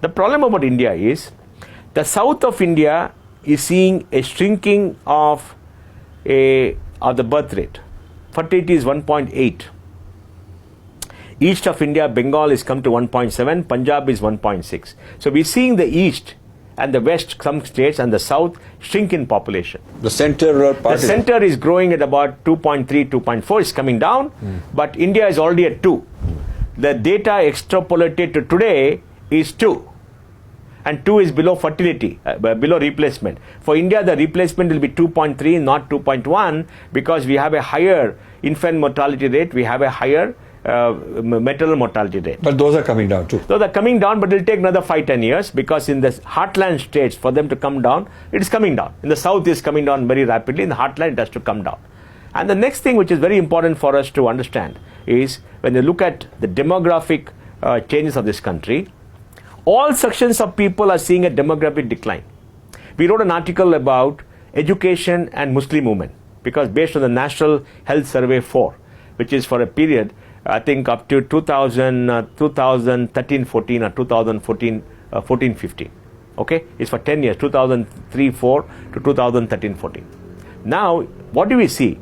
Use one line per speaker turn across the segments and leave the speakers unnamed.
The problem about India is the south of India is seeing a shrinking of the birth rate. Fertility is 1.8. East of India, Bengal is come to 1.7, Punjab is 1.6. So we're seeing the east and the west, some states, and the south shrink in population.
The center part
The center is growing at about 2.3, 2.4. It's coming down, but India is already at 2. The data extrapolated to today is 2. And 2 is below fertility, below replacement. For India, the replacement will be 2.3, not 2.1, because we have a higher infant mortality rate, we have a higher maternal mortality rate.
But those are coming down too.
So they're coming down, but it'll take another 5-10 years, because in the heartland states, for them to come down, it is coming down. In the south, it's coming down very rapidly. In the heartland, it has to come down. And the next thing, which is very important for us to understand, is when you look at the demographic changes of this country, all sections of people are seeing a demographic decline. We wrote an article about education and Muslim women, because based on the National Health Survey 4, which is for a period, I think up to 2013-14 or 2014-15. Okay, it's for 10 years, 2003-4 to 2013-14. Now, what do we see?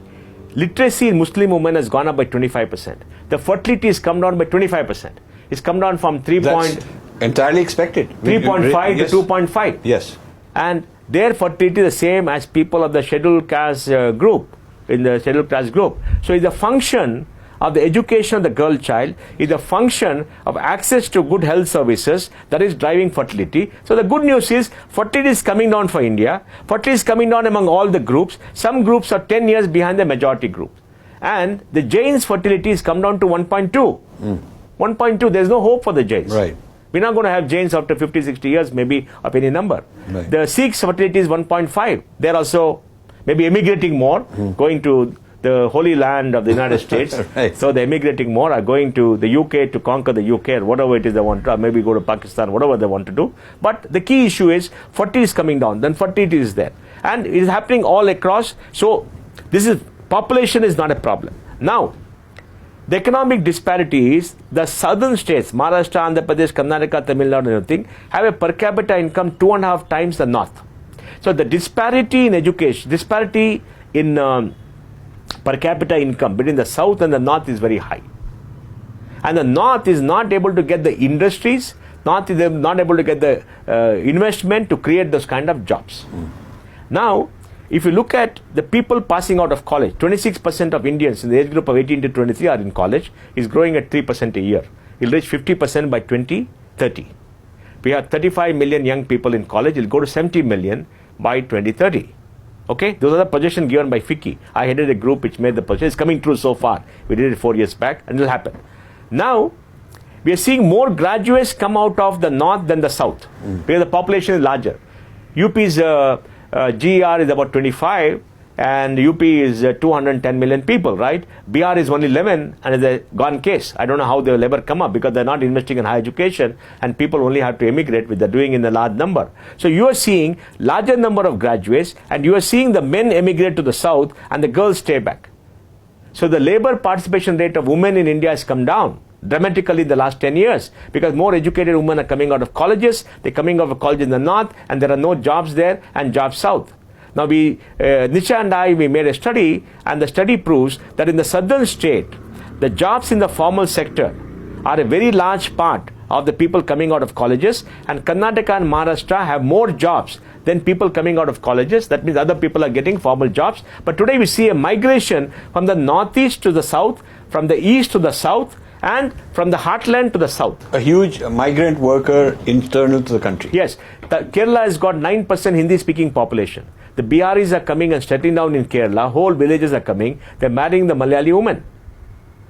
Literacy in Muslim women has gone up by 25%. The fertility has come down by 25%. It's come down from 3.5
entirely expected.
3.5
yes.
to 2.5.
Yes.
And their fertility is the same as people of the scheduled caste group, in the scheduled caste group. So it's a function of the education of the girl child, is a function of access to good health services that is driving fertility. So the good news is fertility is coming down for India. Fertility is coming down among all the groups. Some groups are 10 years behind the majority group. And the Jains fertility has come down to 1.2. 1.2, there's no hope for the Jains.
Right.
We're not going to have Jains after 50, 60 years, maybe of any number.
Right.
The Sikhs fertility is 1.5. They're also maybe emigrating more, going to the Holy Land of the United States.
Right.
So the emigrating more are going to the UK to conquer the UK or whatever it is they want to, or maybe go to Pakistan, whatever they want to do. But the key issue is fertility is coming down, then fertility is there. And it is happening all across. So this is, population is not a problem. Now, the economic disparity is the southern states, Maharashtra, Andhra Pradesh, Karnataka, Tamil Nadu and everything, have a per capita income 2.5 times the north. So the disparity in education, disparity in per capita income between the south and the north is very high. And the north is not able to get the industries, not able to get the investment to create those kind of jobs. Now, if you look at the people passing out of college, 26% of Indians in the age group of 18 to 23 are in college, is growing at 3% a year. It will reach 50% by 2030. We have 35 million young people in college, it will go to 70 million by 2030. Okay, those are the projections given by FICCI. I headed a group which made the projection. It's coming true so far. We did it 4 years back, and it will happen. Now, we are seeing more graduates come out of the north than the south, where the population is larger. UP's GER is about 25, and UP is 210 million people, right? BR is only 11, and it's a gone case. I don't know how they will ever come up, because they're not investing in higher education, and people only have to emigrate, which they're doing in a large number. So you are seeing larger number of graduates, and you are seeing the men emigrate to the south, and the girls stay back. So the labor participation rate of women in India has come down dramatically in the last 10 years, because more educated women are coming out of colleges, they're coming out of college in the north, and there are no jobs there and jobs south. Now Nisha and I, we made a study, and the study proves that in the southern state, the jobs in the formal sector are a very large part of the people coming out of colleges, and Karnataka and Maharashtra have more jobs than people coming out of colleges. That means other people are getting formal jobs. But today we see a migration from the northeast to the south, from the east to the south, and from the heartland to the south.
A huge migrant worker internal to the country.
Yes. Kerala has got 9% Hindi-speaking population. The BRs are coming and settling down in Kerala. Whole villages are coming. They're marrying the Malayali women.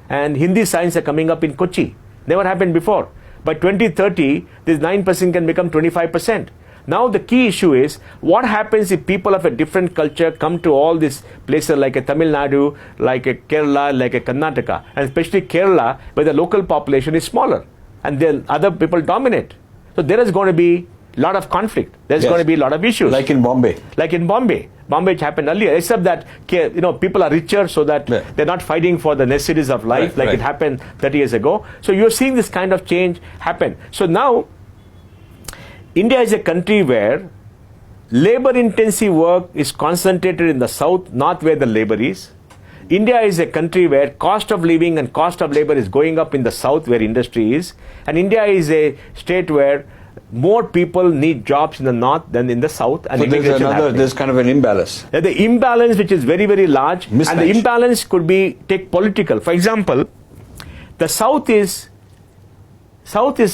And Hindi signs are coming up in Kochi. Never happened before. By 2030, this 9% can become 25%. Now the key issue is, what happens if people of a different culture come to all these places like a Tamil Nadu, like a Kerala, like a Karnataka, and especially Kerala, where the local population is smaller and then other people dominate. So there is going to be a lot of conflict. There's going to be a lot of issues.
Like in Bombay.
Like in Bombay. Bombay, it happened earlier, except that people are richer, so that they're not fighting for the necessities of life it happened 30 years ago. So you're seeing this kind of change happen. So now, India is a country where labor-intensive work is concentrated in the south, not where the labor is. India is a country where cost of living and cost of labor is going up in the south where industry is. And India is a state where more people need jobs in the north than in the south. And
So there's kind of an imbalance.
The imbalance which is very, very large.
Mismatch.
And the imbalance could be, take political. For example, the south is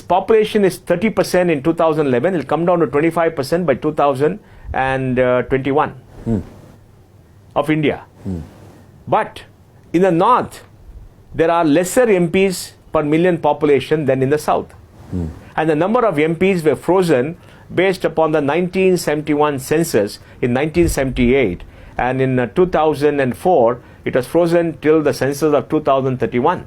population is 30% in 2011. It will come down to 25% by 2021 of India. But in the north, there are lesser MPs per million population than in the south. And the number of MPs were frozen based upon the 1971 census in 1978. And in 2004, it was frozen till the census of 2031.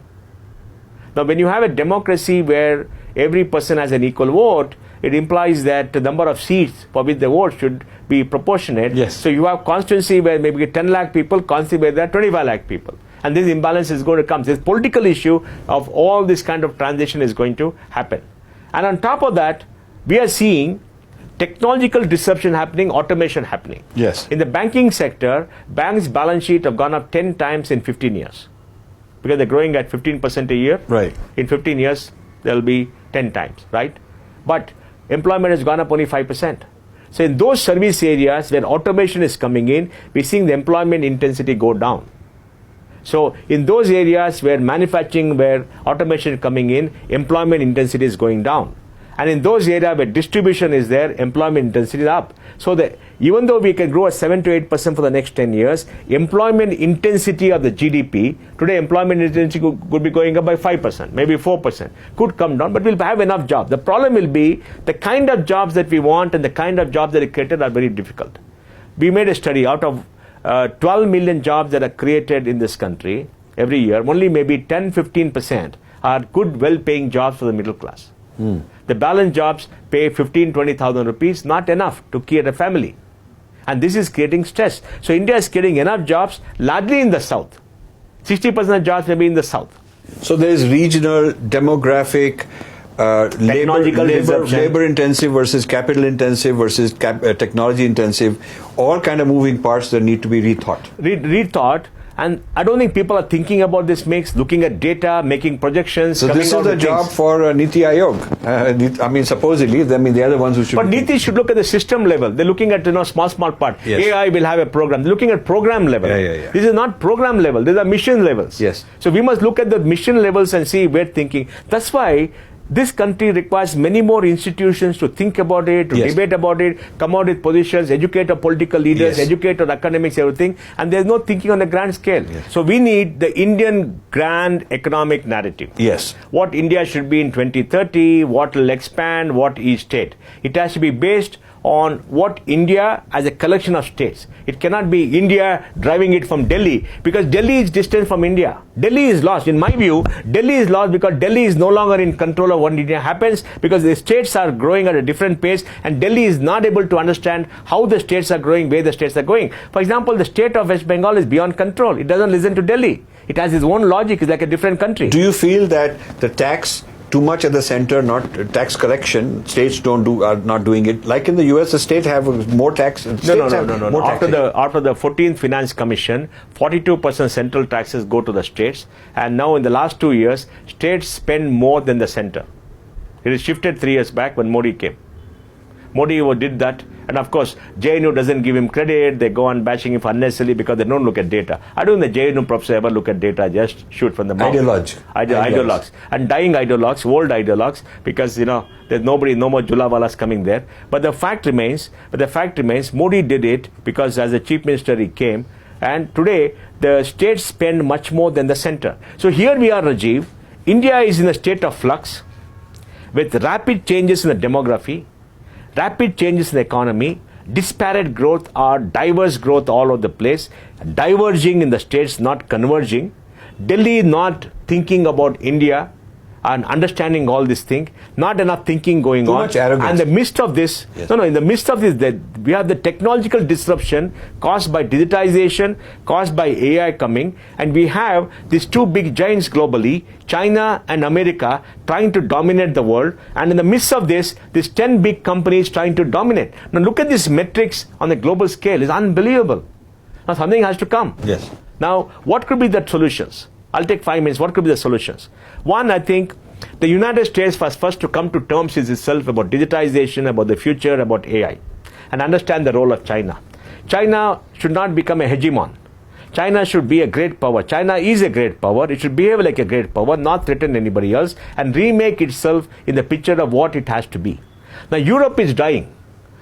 Now, when you have a democracy where every person has an equal vote, it implies that the number of seats for which the vote should be proportionate.
Yes.
So you have constituency where maybe 10 lakh people, constituency where there are 25 lakh people. And this imbalance is going to come. This political issue of all this kind of transition is going to happen. And on top of that, we are seeing technological disruption happening, automation happening.
Yes.
In the banking sector, banks' balance sheet have gone up 10 times in 15 years. Because they're growing at 15% a year.
Right.
In 15 years, there'll be 10 times, right? But employment has gone up only 5%. So in those service areas where automation is coming in, we're seeing the employment intensity go down. So in those areas where manufacturing, where automation is coming in, employment intensity is going down. And in those areas where distribution is there, employment intensity is up. So even though we can grow at 7 to 8% for the next 10 years, employment intensity of the GDP, today employment intensity could be going up by 5%, maybe 4%, could come down, but we'll have enough jobs. The problem will be the kind of jobs that we want and the kind of jobs that are created are very difficult. We made a study out of 12 million jobs that are created in this country every year, only maybe 10-15% are good, well-paying jobs for the middle class. The balance jobs pay 15,000-20,000 rupees, not enough to create a family. And this is creating stress. So India is creating enough jobs, largely in the south. 60% of jobs may be in the south.
So there is regional, demographic, labor intensive versus capital intensive versus technology intensive, all kind of moving parts that need to be rethought.
Rethought. And I don't think people are thinking about this mix, looking at data, making projections.
So this is the job for Niti Aayog. I mean, supposedly, they are the ones who should.
But Niti should look at the system level. They're looking at small part.
Yes.
AI will have a program. They're looking at program level.
Yeah.
This is not program level. These are mission levels.
Yes.
So we must look at the mission levels and see where thinking. That's why this country requires many more institutions to think about it, to debate about it, come out with positions, educate our political leaders, educate our academics, everything. And there's no thinking on a grand scale.
Yes.
So we need the Indian grand economic narrative.
Yes.
What India should be in 2030, what will expand, what is state. It has to be based on what India as a collection of states. It cannot be India driving it from Delhi, because Delhi is distant from India. Delhi is lost. In my view, Delhi is lost because Delhi is no longer in control of what India happens, because the states are growing at a different pace and Delhi is not able to understand how the states are growing, where the states are going. For example, the state of West Bengal is beyond control. It doesn't listen to Delhi. It has its own logic. It's like a different country.
Do you feel that the tax too much at the center, not tax correction, states are not doing it? Like in the US, the state have more tax.
No.
More
after the 14th Finance Commission, 42% central taxes go to the states, and now in the last 2 years, states spend more than the center. It is shifted 3 years back when Modi came. Modi did that, and of course, JNU doesn't give him credit. They go on bashing him unnecessarily because they don't look at data. I don't think the JNU professor ever look at data, just shoot from the mouth. Ideologues. And dying ideologues, old ideologues, because, there's no more Julawalas coming there. But the fact remains, Modi did it because as a chief minister he came, and today the states spend much more than the center. So here we are, Rajiv. India is in a state of flux with rapid changes in the demography, rapid changes in the economy, disparate growth or diverse growth all over the place, diverging in the states, not converging. Delhi not thinking about India and understanding all this thing, not enough thinking going
Too
on.
much arrogance.
And in the midst of this,
Yes.
in the midst of this, that we have the technological disruption caused by digitization, caused by AI coming, and we have these two big giants globally, China and America, trying to dominate the world. And in the midst of this, these 10 big companies trying to dominate. Now look at these metrics on the global scale. It's unbelievable. Now something has to come.
Yes.
Now, what could be the solutions? I'll take 5 minutes. What could be the solutions? One, I think the United States was first to come to terms with itself about digitization, about the future, about AI, and understand the role of China. China should not become a hegemon. China should be a great power. China is a great power. It should behave like a great power, not threaten anybody else, and remake itself in the picture of what it has to be. Now, Europe is dying.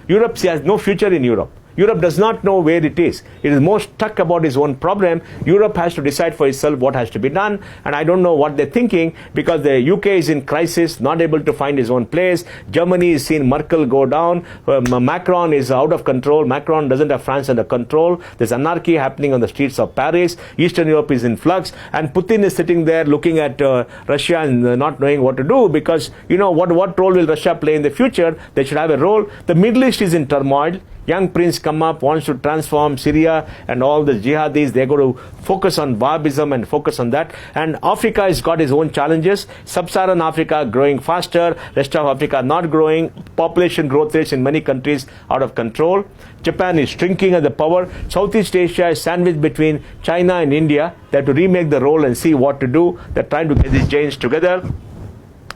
Europe has no future in Europe. Europe does not know where it is. It is more stuck about its own problem. Europe has to decide for itself what has to be done, and I don't know what they're thinking, because the UK is in crisis, not able to find its own place. Germany is seeing Merkel go down. Macron is out of control. Macron doesn't have France under control. There's anarchy happening on the streets of Paris. Eastern Europe is in flux, and Putin is sitting there looking at Russia and not knowing what to do, because what role will Russia play in the future? They should have a role. The Middle East is in turmoil. Young prince come up, wants to transform Syria and all the jihadis. They're going to focus on Wahhabism and focus on that. And Africa has got its own challenges. Sub-Saharan Africa growing faster, rest of Africa not growing. Population growth rates in many countries out of control. Japan is shrinking as a power. Southeast Asia is sandwiched between China and India. They have to remake the role and see what to do. They're trying to get these giants together.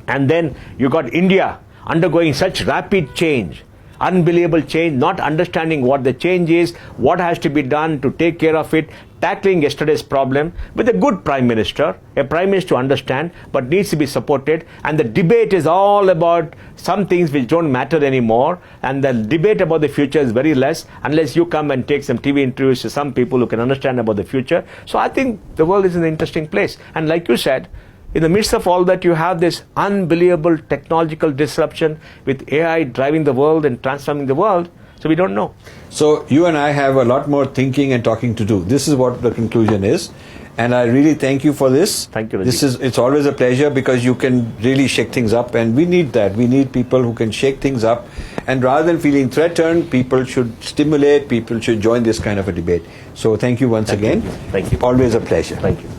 And then you got India undergoing such rapid change. Unbelievable change, not understanding what the change is, what has to be done to take care of it, tackling yesterday's problem with a good prime minister, a prime minister to understand, but needs to be supported. And the debate is all about some things which don't matter anymore, and the debate about the future is very less unless you come and take some TV interviews to some people who can understand about the future. So I think the world is in an interesting place. And like you said, in the midst of all that, you have this unbelievable technological disruption with AI driving the world and transforming the world. So we don't know.
So you and I have a lot more thinking and talking to do. This is what the conclusion is. And I really thank you for this.
Thank you, Rajiv.
It's always a pleasure, because you can really shake things up, and we need that. We need people who can shake things up. And rather than feeling threatened, people should stimulate, people should join this kind of a debate. So thank you once again.
Thank you.
Always a pleasure.
Thank you.